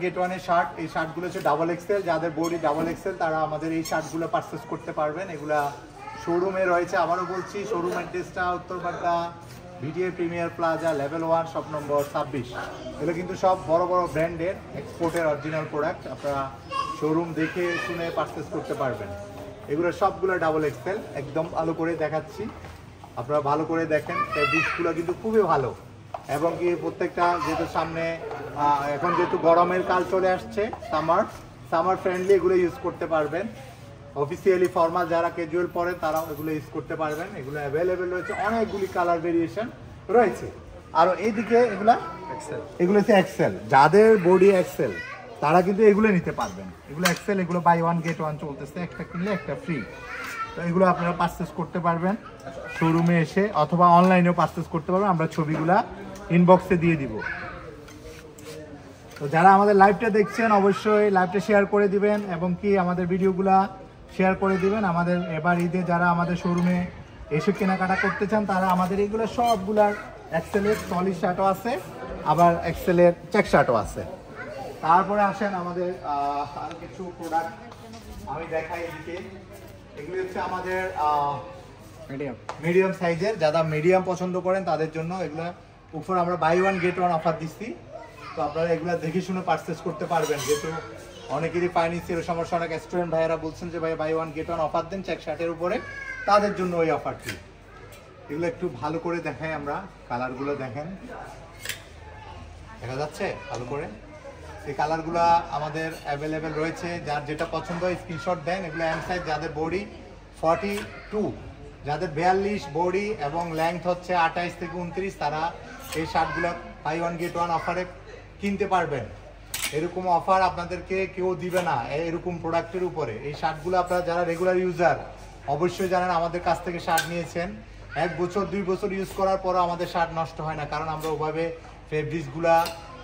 Gate ওয়ানের shirt, এই শার্টগুলো হচ্ছে ডাবল এক্সেল, যাদের বডি ডাবল এক্সেল তারা আমাদের এই শার্টগুলো পারচেস করতে পারবেন। এগুলা শোরুমে রয়েছে, আবারও বলছি শোরুম অ্যাড্রেসটা উত্তরপাড্ডা VTA premier plaza level 1 shop number 26। এগুলো কিন্তু সব বড় বড় ব্র্যান্ডের এক্সপোর্টের অরিজিনাল প্রোডাক্ট, আপনারা শোরুম দেখে শুনে পারচেস করতে পারবেন। এগুলো সবগুলো ডাবল এক্সেল, একদম ভালো করে দেখাচ্ছি, আপনারা ভালো করে দেখেন। ফেব্রিক্সগুলো কিন্তু খুবই ভালো এবং কি প্রত্যেকটা যেহেতু সামনে এখন যেহেতু গরমের কাল চলে আসছে, সামার ফ্রেন্ডলি এগুলো ইউজ করতে পারবেন। অফিসিয়ালি ফর্মাল যারা ক্যাজুয়াল পরে তারাও এগুলো ইউজ করতে পারবেন। এগুলো অ্যাভেলেবেল রয়েছে, অনেকগুলি কালার ভেরিয়েশন রয়েছে। আর এইদিকে এগুলো হচ্ছে এক্সেল, যাদের বডি এক্সেল তারা কিন্তু এগুলো নিতে পারবেন। এগুলো এক্সেল, এগুলো বাই ওয়ান গেট ওয়ান চলতেছে, একটা কিনলে একটা ফ্রি। তো এগুলো আপনারা পারচেস করতে পারবেন শোরুমে এসে, অথবা অনলাইনেও পারচেস করতে পারবেন, আমরা ছবিগুলা ইনবক্সে দিয়ে দিব। তো যারা আমাদের লাইভটা দেখছেন অবশ্যই লাইভটা শেয়ার করে দিবেন এবং কি আমাদের ভিডিওগুলা শেয়ার করে দিবেন। আমাদের এবার ঈদে যারা আমাদের শোরুমে এসে কেনাকাটা করতে চান তারা আমাদের এইগুলো সবগুলার এক্সেলের সলিড শার্টও আছে, আবার এক্সেলের চেক শার্টও আছে। তারপরে আসেন আমাদের আর কিছু প্রোডাক্ট আমি দেখাই এদিকে। এগুলি হচ্ছে আমাদের মিডিয়াম সাইজের, যারা মিডিয়াম পছন্দ করেন তাদের জন্য এগুলো উপর আমরা buy one get one offer দিচ্ছি। তো আপনারা এগুলো দেখে শুনে পারচেস করতে পারবেন, যেহেতু অনেকেরই ফাইন্যান্সিয়াল সমস্যা, অনেক স্টুডেন্ট ভাইয়েরা বলছেন যে ভাই buy one get one offer দেন চেক শার্টের উপরে, তাদের জন্য ওই অফারটি। এগুলো একটু ভালো করে দেখাই আমরা, কালারগুলো দেখেন, দেখা যাচ্ছে ভালো করে। এই কালারগুলো আমাদের অ্যাভেলেবেল রয়েছে, যার যেটা পছন্দ হয় স্ক্রিনশট দেন। এগুলো এম সাইজ, যাদের বডি 42, যাদের 42 বডি এবং লেংথ হচ্ছে 28 থেকে 29, তারা এই শার্টগুলো বাই ওয়ান গেট ওয়ান অফারে কিনতে পারবেন। এরকম অফার আপনাদেরকে কেউ দিবে না এরকম প্রোডাক্টের উপরে। এই শার্টগুলো আপনারা যারা রেগুলার ইউজার অবশ্যই জানেন, আমাদের কাছ থেকে শার্ট নিয়েছেন 1 বছর 2 বছর ইউজ করার পরও আমাদের শার্ট নষ্ট হয় না, কারণ আমরা ওভাবে ফেব্রিক্সগুলা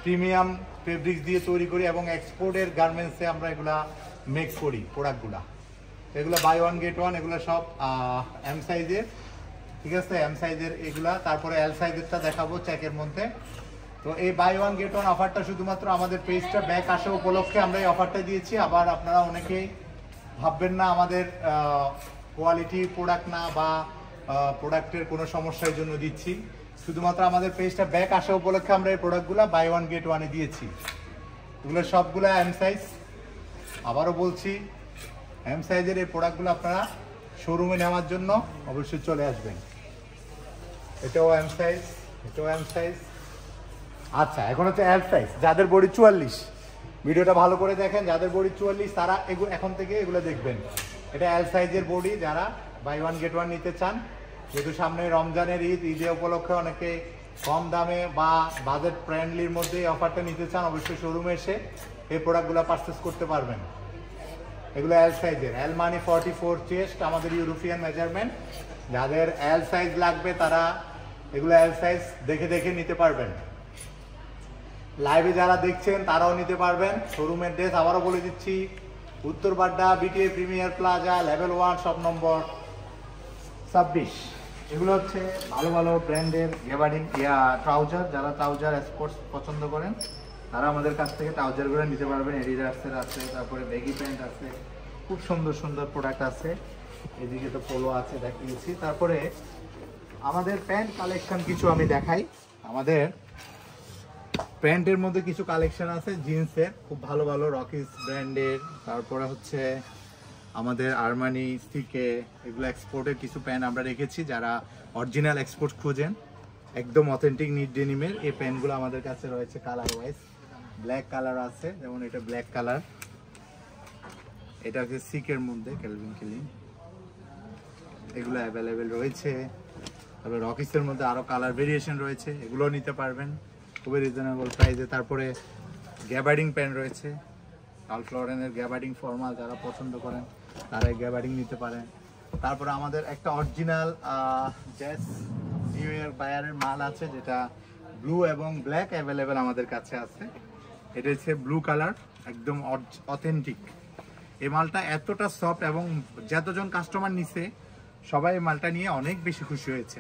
প্রিমিয়াম ফেব্রিক্স দিয়ে তৈরি করি এবং এক্সপোর্টের গার্মেন্টসে আমরা এগুলা মেক করি প্রোডাক্টগুলা। এগুলো বাই ওয়ান গেট ওয়ান, এগুলো সব এম সাইজের, ঠিক আছে, এম সাইজের এগুলা। তারপরে এল সাইজেরটা দেখাবো চেকের মধ্যে। তো এই বাই ওয়ান গেট ওয়ান অফারটা শুধুমাত্র আমাদের পেজটা ব্যাক আসা উপলক্ষে আমরা এই অফারটা দিয়েছি। আবার আপনারা অনেকেই ভাববেন না আমাদের কোয়ালিটি প্রোডাক্ট না বা প্রোডাক্টের কোনো সমস্যার জন্য দিচ্ছি, শুধুমাত্র আমাদের পেজটা ব্যাক আসা উপলক্ষে আমরা এই প্রোডাক্টগুলো বাই ওয়ান গেট ওয়ানে দিয়েছি। এগুলো সবগুলো এম সাইজ, আবারও বলছি এম সাইজের এই প্রোডাক্টগুলো আপনারা শোরুমে নেওয়ার জন্য অবশ্যই চলে আসবেন। এটাও এম সাইজ, এটাও এম সাইজ। আচ্ছা, এখন হচ্ছে এল সাইজ, যাদের বডি 44, ভিডিওটা ভালো করে দেখেন, যাদের বডি 44 তারা এগুলো এখন থেকে এগুলো দেখবেন। এটা এল সাইজের বডি, যারা বাই ওয়ান গেট ওয়ান নিতে চান, যেহেতু সামনে রমজানের ঈদ, ঈদে উপলক্ষে অনেকে কম দামে বা বাজেট ফ্রেন্ডলির মধ্যে এই অফারটা নিতে চান, অবশ্যই শোরুমে এসে এই প্রোডাক্টগুলো পারচেস করতে পারবেন। এগুলো এল সাইজের, এল মানে 44 চেস্ট, আমাদের ইউরোপিয়ান মেজারমেন্ট। যাদের এল সাইজ লাগবে তারা এগুলো এল সাইজ দেখে দেখে নিতে পারবেন। লাইভে যারা দেখছেন তারাও নিতে পারবেন। শোরুমের ড্রেস আবারও বলে দিচ্ছি, উত্তরপাড্ডা BTA premier plaza level 1 shop number 26। এগুলো হচ্ছে ভালো ভালো ব্র্যান্ডের গেবার্ডিং ট্রাউজার, যারা ট্রাউজার স্পোর্টস পছন্দ করেন তারা আমাদের কাছ থেকে ট্রাউজারগুলো নিতে পারবেন। এডিডাসের আছে, তারপরে ব্যাগি প্যান্ট আছে, খুব সুন্দর সুন্দর প্রোডাক্ট আছে। এদিকে তো পোলো আছে দেখিয়েছি। তারপরে আমাদের প্যান্ট কালেকশন কিছু আমি দেখাই। আমাদের প্যান্টের মধ্যে কিছু কালেকশন আছে জিন্সের, খুব ভালো ভালো রকিস ব্র্যান্ডের। তারপরে হচ্ছে আমাদের আরমানি, সিকে, এগুলো এক্সপোর্টের কিছু প্যান্ট আমরা রেখেছি। যারা অরিজিনাল এক্সপোর্ট খোঁজেন, একদম অথেন্টিক নিট ডেনিমের এই প্যান্টগুলো আমাদের কাছে রয়েছে কালার ওয়াইজ। ব্ল্যাক কালার আছে, যেমন এটা ব্ল্যাক কালার, এটা হচ্ছে সিকের মধ্যে ক্যালভিন ক্লিন, এগুলো অ্যাভেলেবেল রয়েছে। তারপরে রকিসের মধ্যে আরও কালার ভেরিয়েশন রয়েছে, এগুলোও নিতে পারবেন খুবই রিজনেবল প্রাইসে। তারপরে গ্যাবার্ডিং প্যান্ট রয়েছে, রাল্ফ লরেনের গ্যাবার্ডিং ফর্মাল, যারা পছন্দ করেন তারা এই গ্যাবার্ডিং নিতে পারেন। তারপরে আমাদের একটা অরিজিনাল জ্যাস নিউ ইয়র্ক বায়ারের মাল আছে, যেটা ব্লু এবং ব্ল্যাক অ্যাভেলেবেল আমাদের কাছে আছে। এটা হচ্ছে ব্লু কালার, একদম অথেন্টিক। এই মালটা এতটা সফট এবং যতজন কাস্টমার নিছে সবাই এই মালটা নিয়ে অনেক বেশি খুশি হয়েছে।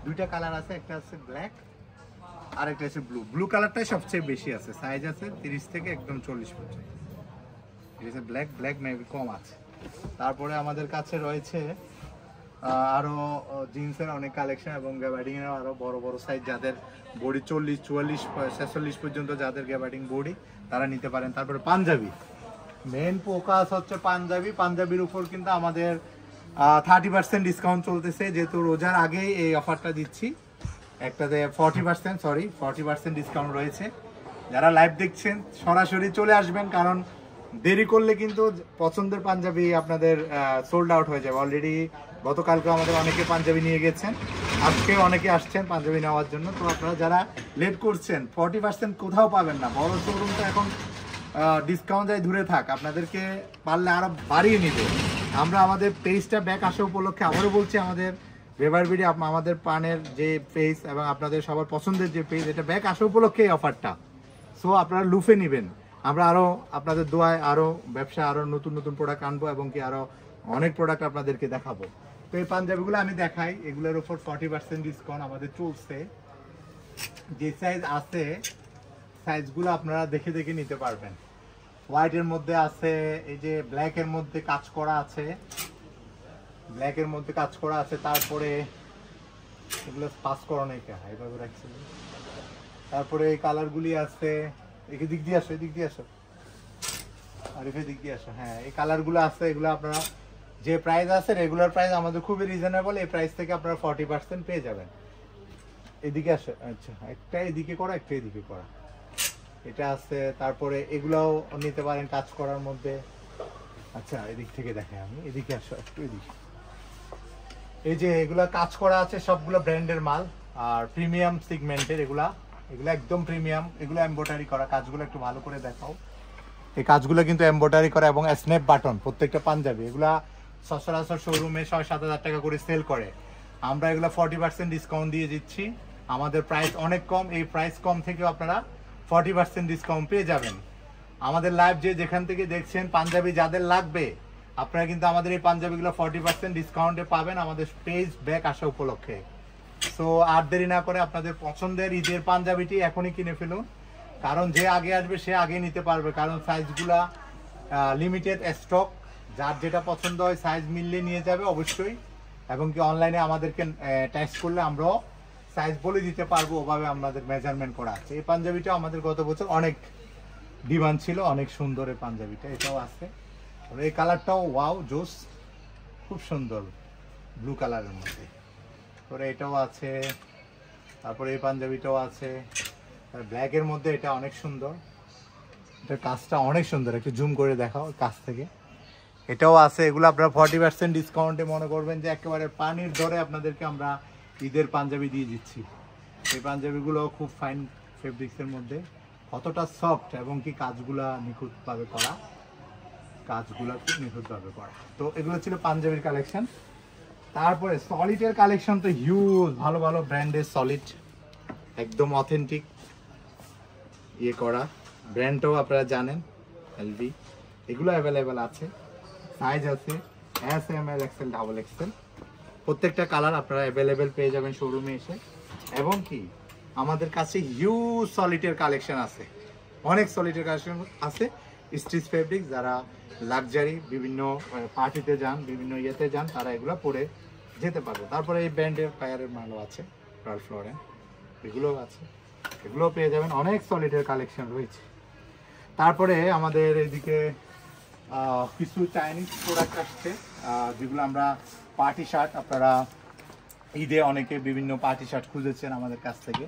দুইটা কালার আছে, একটা আছে ব্ল্যাক আরেকটা আছে ব্লু। ব্লু কালারটাই সবচেয়ে বেশি আছে, সাইজ আছে 30 থেকে একদম 40 পর্যন্ত। ঠিক আছে, ব্ল্যাক ব্ল্যাক মেবি কম আছে। তারপরে আমাদের কাছে রয়েছে আরও জিন্সের অনেক কালেকশন এবং গ্যাবার্ডিংয়ের আরও বড় বড় সাইজ, যাদের বডি 40, 44, 46 পর্যন্ত যাদের গ্যাবার্ডিং বডি তারা নিতে পারেন। তারপরে পাঞ্জাবি, মেন ফোকাস হচ্ছে পাঞ্জাবি। পাঞ্জাবির উপর কিন্তু আমাদের 30% ডিসকাউন্ট চলতেছে, যেহেতু রোজার আগেই এই অফারটা দিচ্ছি। একটাতে 40% ডিসকাউন্ট রয়েছে। যারা লাইভ দেখছেন সরাসরি চলে আসবেন, কারণ দেরি করলে কিন্তু পছন্দের পাঞ্জাবি আপনাদের সোল্ড আউট হয়ে যাবে। অলরেডি গতকালকে আমাদের অনেকে পাঞ্জাবি নিয়ে গেছেন, আজকে অনেকে আসছেন পাঞ্জাবি নেওয়ার জন্য। তো আপনারা যারা লেট করছেন, 40% কোথাও পাবেন না। বড় শোরুম তো এখন ডিসকাউন্ট যায় দূরে থাক, আপনাদেরকে পারলে আরো বাড়িয়ে নিবে। আমরা আমাদের পেজটা ব্যাক আসা উপলক্ষে আবারও বলছি, আমাদের বেবার বিডি আমাদের পানের যে পেজ এবং আপনাদের সবার পছন্দের যে পেজ, এটা ব্যাক আসা উপলক্ষে এই অফারটা। সো আপনারা লুফে নেবেন। আমরা আরও আপনাদের দোয়ায় আরও ব্যবসা, আরও নতুন নতুন প্রোডাক্ট আনবো এবং কি আরও অনেক প্রোডাক্ট আপনাদেরকে দেখাবো। তো এই পাঞ্জাবিগুলো আমি দেখাই, এগুলোর উপর 40% ডিসকাউন্ট আমাদের চলছে। যে সাইজ আছে সাইজগুলো আপনারা দেখে দেখে নিতে পারবেন। হোয়াইটের মধ্যে আছে, এই যে ব্ল্যাকের মধ্যে কাজ করা আছে, ব্ল্যাকের মধ্যে কাজ করা আছে। তারপরে এগুলো পাস করা নেই কে এইভাবে রাখছি। তারপরে এই কালারগুলি আছে, এদিক দিয়ে আসো, এদিক দিয়ে আসো, আর এদিক দিয়ে আসো। হ্যাঁ, এই কালারগুলো আছে। এগুলো আপনারা যে প্রাইস আছে রেগুলার প্রাইস আমাদের খুবই রিজনেবল, এই প্রাইস থেকে আপনারা 40% পেয়ে যাবেন। এদিকে আসো, আচ্ছা একটা এদিকে করা, একটা এদিকে করা, এটা আছে। তারপরে এগুলাও নিতে পারেন কাজ করার মধ্যে। আচ্ছা এদিক থেকে দেখে, আমি এদিকে আসো একটু, এদিকে। এই যে এগুলা কাজ করা আছে সবগুলো ব্র্যান্ডের মাল আর প্রিমিয়াম সিগমেন্টের। এগুলা একদম প্রিমিয়াম। এগুলো এমব্রয়ডারি করা, কাজগুলো একটু ভালো করে দেখাও। এই কাজগুলো কিন্তু এমব্রয়ডারি করা এবং স্ন্যাপ বাটন প্রত্যেকটা পাঞ্জাবি। এগুলা সচরাচর শোরুমে 6-7 হাজার টাকা করে সেল করে, আমরা এগুলো 40% ডিসকাউন্ট দিয়ে দিচ্ছি। আমাদের প্রাইস অনেক কম, এই প্রাইস কম থেকেও আপনারা 40% ডিসকাউন্ট পেয়ে যাবেন। আমাদের লাইভ যে যেখান থেকে দেখছেন, পাঞ্জাবি যাদের লাগবে আপনারা কিন্তু আমাদের এই পাঞ্জাবিগুলো 40% ডিসকাউন্টে পাবেন আমাদের পেজ ব্যাক আসা উপলক্ষে। সো আর দেরি না করে আপনাদের পছন্দের ঈদের পাঞ্জাবিটি এখনই কিনে ফেলুন, কারণ যে আগে আসবে সে আগে নিতে পারবে। কারণ সাইজগুলা লিমিটেড স্টক, যার যেটা পছন্দ হয় সাইজ মিললে নিয়ে যাবে অবশ্যই। এবং কি অনলাইনে আমাদেরকে টেক্সট করলে আমরাও সাইজ বলে দিতে পারবো, ওভাবে আমাদের মেজারমেন্ট করা আছে। এই পাঞ্জাবিটা আমাদের গত বছর অনেক ডিমান্ড ছিল, অনেক সুন্দর এই পাঞ্জাবিটা। এটাও আছে, এই কালারটাও ওয়াও জোস, খুব সুন্দর ব্লু কালারের মধ্যে। তারপরে এটাও আছে, তারপরে এই পাঞ্জাবিটাও আছে ব্ল্যাকের মধ্যে, এটা অনেক সুন্দর, এটার কাজটা অনেক সুন্দর, একটু জুম করে দেখাও কাছ থেকে। এটাও আছে। এগুলো আপনারা 40% ডিসকাউন্টে মনে করবেন যে একেবারে পানির দরে আপনাদেরকে আমরা ঈদের পাঞ্জাবি দিয়ে দিচ্ছি। এই পাঞ্জাবিগুলো খুব ফাইন ফেব্রিক্সের মধ্যে, কতটা সফট এবং কি কাজগুলা নিখুঁতভাবে করা, কাজগুলা খুব নিখুঁতভাবে করা। তো এগুলো ছিল পাঞ্জাবির কালেকশন। তারপরে সলিডের কালেকশন তো হিউজ, ভালো ভালো ব্র্যান্ডের সলিড, একদম অথেন্টিক ইয়ে করা। ব্র্যান্ডটাও আপনারা জানেন, এলভি। এগুলো অ্যাভেলেবেল আছে, সাইজ আছে এস, এম, এল, এক্সেল, ডাবল এক্সেল। প্রত্যেকটা কালার আপনারা অ্যাভেলেবেল পেয়ে যাবেন শোরুমে এসে। এবং কি আমাদের কাছে হিউজ সলিডের কালেকশন আছে, অনেক সলিডের কালেকশন আছে। স্টিচ ফেব্রিক, যারা লাক্সারি বিভিন্ন পার্টিতে যান, বিভিন্ন ইয়েতে যান, তারা এগুলো পরে যেতে পারবে। তারপরে এই ব্র্যান্ডের ফায়ারের মালও আছে, রাল্ফ লরেন, এগুলোও আছে, এগুলোও পেয়ে যাবেন। অনেক সলিডের কালেকশন রয়েছে। তারপরে আমাদের এদিকে কিছু চাইনিজ প্রোডাক্ট আসছে, যেগুলো আমরা পার্টি শার্ট, আপনারা ঈদে অনেকে বিভিন্ন পার্টি শার্ট খুঁজেছেন আমাদের কাছ থেকে।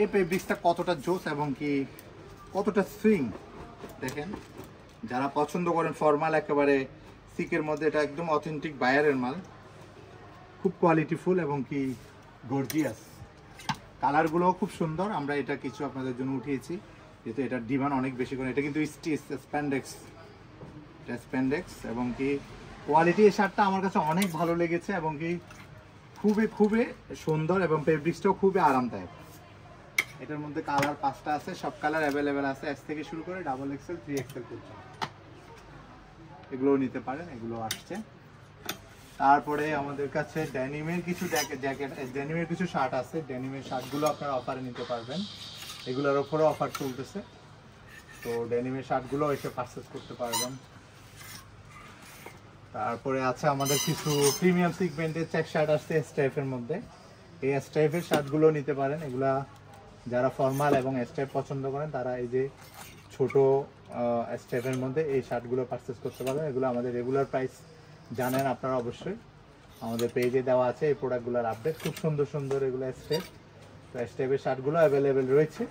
এই ফেব্রিক্সটা কতটা জোস এবং কি কতটা সুইং দেখেন। যারা পছন্দ করেন ফর্মাল একেবারে সিকের মধ্যে, এটা একদম অথেন্টিক বায়ারের মাল, খুব কোয়ালিটিফুল এবং কি গর্জিয়াস। কালারগুলোও খুব সুন্দর। আমরা এটা কিছু আপনাদের জন্য উঠিয়েছি, যেহেতু এটার ডিমান্ড অনেক বেশি করে। এটা কিন্তু স্টিচ স্প্যান্ডেক্স, এটা স্প্যান্ডেক্স এবং কি কোয়ালিটি। এই শার্টটা আমার কাছে অনেক ভালো লেগেছে এবং কি খুবই খুবই সুন্দর এবং ফেব্রিক্সটাও খুবই আরামদায়ক। এটার মধ্যে কালার 5টা আছে, সব কালার অ্যাভেলেবেল আছে, এস থেকে শুরু করে ডাবল এক্সেল, 3XL পর্যন্ত। এগুলোও নিতে পারেন, এগুলো আসছে। তারপরে আমাদের কাছে ডেনিমের কিছু জ্যাকেট, ডেনিমের কিছু শার্ট আছে। ডেনিমের শার্টগুলো আপনারা অফারে নিতে পারবেন, এগুলোর ওপরও অফার চলতেছে। তো ডেনিমের শার্টগুলো এসে পারচেস করতে পারবেন। তারপরে আছে আমাদের কিছু প্রিমিয়াম সিগমেন্টের চেক শার্ট আসছে স্টাইফের মধ্যে। এই স্টাইফের শার্টগুলো নিতে পারেন। এগুলা যারা ফর্মাল এবং স্টাইফ পছন্দ করেন তারা এই যে ছোট স্টাইফের মধ্যে এই শার্টগুলো পারচেস করতে পারবেন। এগুলো আমাদের রেগুলার প্রাইস জানেন আপনারা অবশ্যই, আমাদের পেজে দেওয়া আছে এই প্রোডাক্টগুলোর আপডেট। খুব সুন্দর সুন্দর এগুলো স্টেপ, তো স্টেপের শার্টগুলো অ্যাভেলেবেল রয়েছে,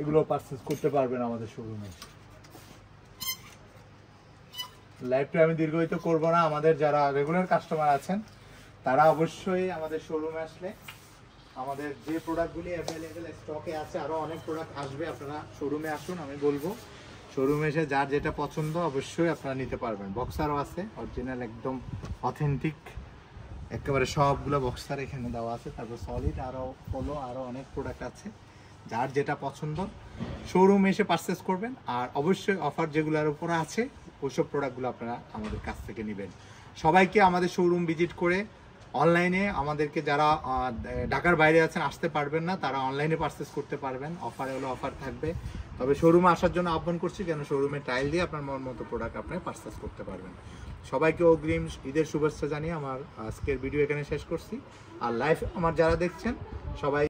এগুলো পারচেস করতে পারবেন আমাদের শোরুমে। লাইভটা আমি দীর্ঘায়িত করব না, আমাদের যারা রেগুলার কাস্টমার আছেন তারা অবশ্যই আমাদের শোরুমে আসলে আমাদের যে প্রোডাক্টগুলি অ্যাভেলেবেল স্টকে আছে, আরও অনেক প্রোডাক্ট আসবে, আপনারা শোরুমে আসুন। আমি বলবো শোরুমে এসে যার যেটা পছন্দ অবশ্যই আপনারা নিতে পারবেন। বক্সারও আছে অরিজিনাল, একদম অথেন্টিক একেবারে সবগুলো বক্সার এখানে দেওয়া আছে। তারপর সলিড আরও পোলো আরও অনেক প্রোডাক্ট আছে, যার যেটা পছন্দ শোরুমে এসে পারচেস করবেন। আর অবশ্যই অফার যেগুলোর উপরে আছে ওইসব প্রোডাক্টগুলো আপনারা আমাদের কাছ থেকে নেবেন। সবাইকে আমাদের শোরুম ভিজিট করে অনলাইনে আমাদেরকে যারা ঢাকার বাইরে আছেন আসতে পারবেন না তারা অনলাইনে পারচেস করতে পারবেন, অফারে হলো অফার থাকবে। তবে শোরুমে আসার জন্য আহ্বান করছি, কেন শোরুমে ট্রায়াল দিয়ে আপনার মন মতো প্রোডাক্ট আপনি পারচেস করতে পারবেন। সবাইকে অগ্রিম ঈদের শুভেচ্ছা জানিয়ে আমার আজকের ভিডিও এখানে শেষ করছি। আর লাইভ আমার যারা দেখছেন সবাই